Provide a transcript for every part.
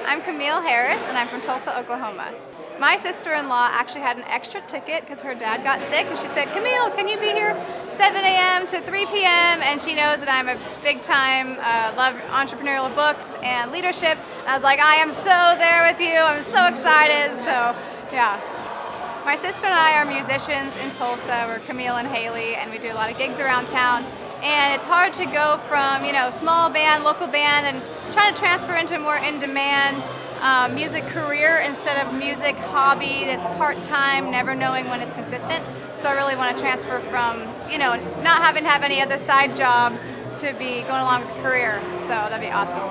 I'm Camille Harris, and I'm from Tulsa, Oklahoma. My sister-in-law actually had an extra ticket because her dad got sick, and she said, Camille, can you be here 7 a.m. to 3 p.m.? And she knows that I'm a big-time, love entrepreneurial books and leadership. And I was like, I am so there with you. I'm so excited. So, yeah. My sister and I are musicians in Tulsa. We're Camille and Haley, and we do a lot of gigs around town. And it's hard to go from, small band, local band, and trying to transfer into a more in-demand music career instead of music hobby that's part-time, never knowing when it's consistent. So I really want to transfer from, not having to have any other side job to be going along with the career. So that'd be awesome.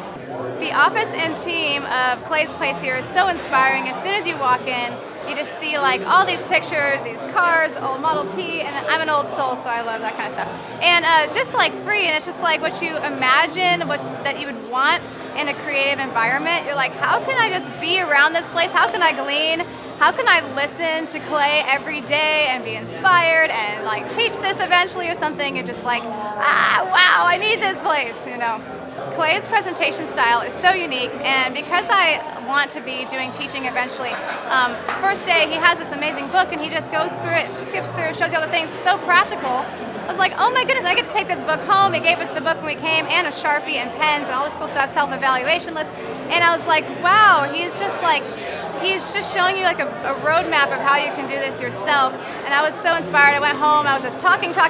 The office and team of Clay's Place here is so inspiring. As soon as you walk in, you just see all these pictures, these cars, old Model T, and I'm an old soul, so I love that kind of stuff. And it's just free, and it's just what you imagine that you would want in a creative environment. You're like, how can I just be around this place? How can I glean? How can I listen to Clay every day and be inspired and teach this eventually or something? You're just wow, I need this place, Clay's presentation style is so unique, and because I want to be doing teaching eventually, first day he has this amazing book and he just goes through it, skips through, shows you all the things. It's so practical. I was like, oh my goodness, I get to take this book home. He gave us the book when we came and a Sharpie and pens and all this cool stuff, self-evaluation list. And I was like, wow, he's just showing you a roadmap of how you can do this yourself. And I was so inspired. I went home, I was just talking, and I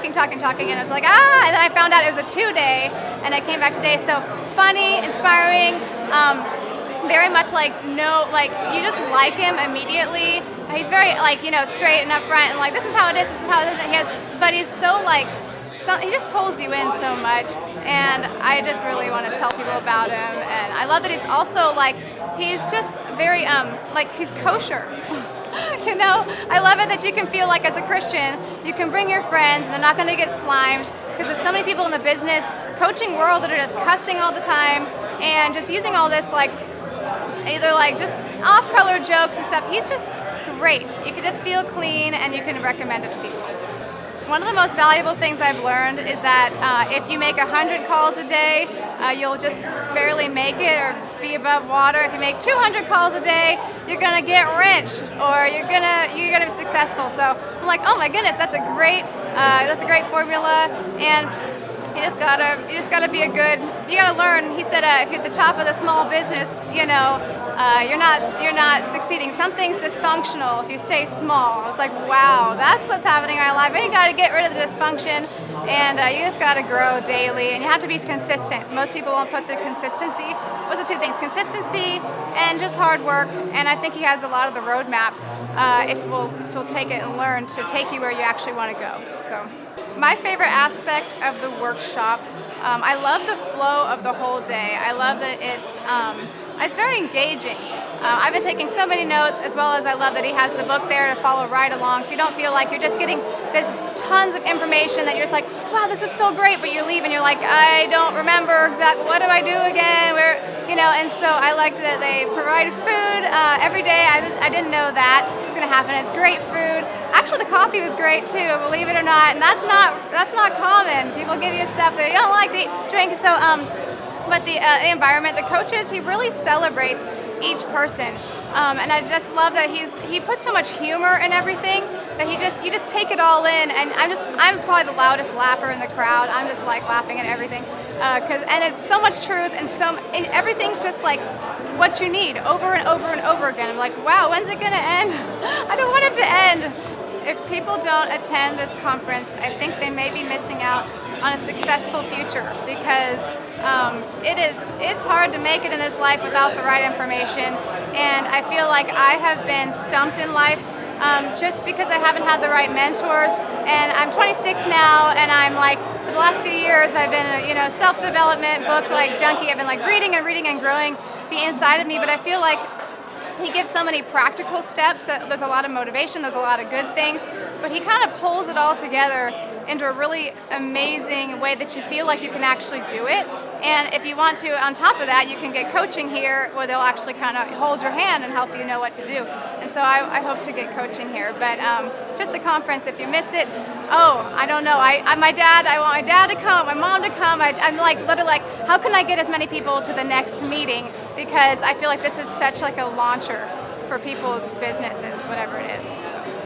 was like, and then I found out it was a 2-day, and I came back today. So funny, inspiring, very much you just like him immediately. He's very straight and upfront, and this is how it is, this is how it is. But he's so he just pulls you in so much, and I just really want to tell people about him. And I love that he's also he's just very he's kosher. I love it that you can feel as a Christian, you can bring your friends and they're not going to get slimed, because there's so many people in the business coaching world that are just cussing all the time and just using all this either just off-color jokes and stuff. He's just great. You can just feel clean and you can recommend it to people. One of the most valuable things I've learned is that if you make 100 calls a day, you'll just barely make it or be above water. If you make 200 calls a day, you're gonna get rich, or you're gonna be successful. So I'm like, oh my goodness, that's a great formula. And you just gotta be you gotta learn. He said, if you're at the top of the small business, you're not succeeding. Something's dysfunctional if you stay small. I was like, wow, that's what's happening in my life. And you gotta get rid of the dysfunction, and you just gotta grow daily, and you have to be consistent. Most people won't put the consistency. Those are two things: consistency and just hard work. And I think he has a lot of the roadmap if we'll take it and learn to take you where you actually want to go. So. My favorite aspect of the workshop, I love the flow of the whole day. I love that it's very engaging. I've been taking so many notes, as well as I love that he has the book there to follow right along, so you don't feel like you're just getting this tons of information that you're just like, wow, this is so great, but you leave and you're like, I don't remember exactly, what do I do again? And so I like that they provide food every day. I didn't know that was going to happen. It's great food. Actually, the coffee was great too, believe it or not, and that's not common. People give you stuff that you don't like to drink. So, but the environment, the coaches, he really celebrates each person, and I just love that he puts so much humor in everything that you just take it all in. And I'm probably the loudest laugher in the crowd. I'm just laughing at everything, and it's so much truth, and everything's just what you need over and over and over again. I'm like, wow, when's it gonna end? I don't want it to end. If people don't attend this conference, I think they may be missing out on a successful future, because it's hard to make it in this life without the right information. And I feel like I have been stumped in life just because I haven't had the right mentors. And I'm 26 now, and I'm for the last few years I've been a self-development book junkie. I've been reading and growing the inside of me, but I feel like he gives so many practical steps. There's a lot of motivation, there's a lot of good things, but he kind of pulls it all together into a really amazing way that you feel like you can actually do it. And if you want to, on top of that, you can get coaching here where they'll actually kind of hold your hand and help you know what to do. And so I hope to get coaching here. But just the conference, if you miss it, I don't know. I want my dad to come, my mom to come. I'm literally how can I get as many people to the next meeting? Because because I feel like this is such like a launcher for people's businesses, whatever it is. So.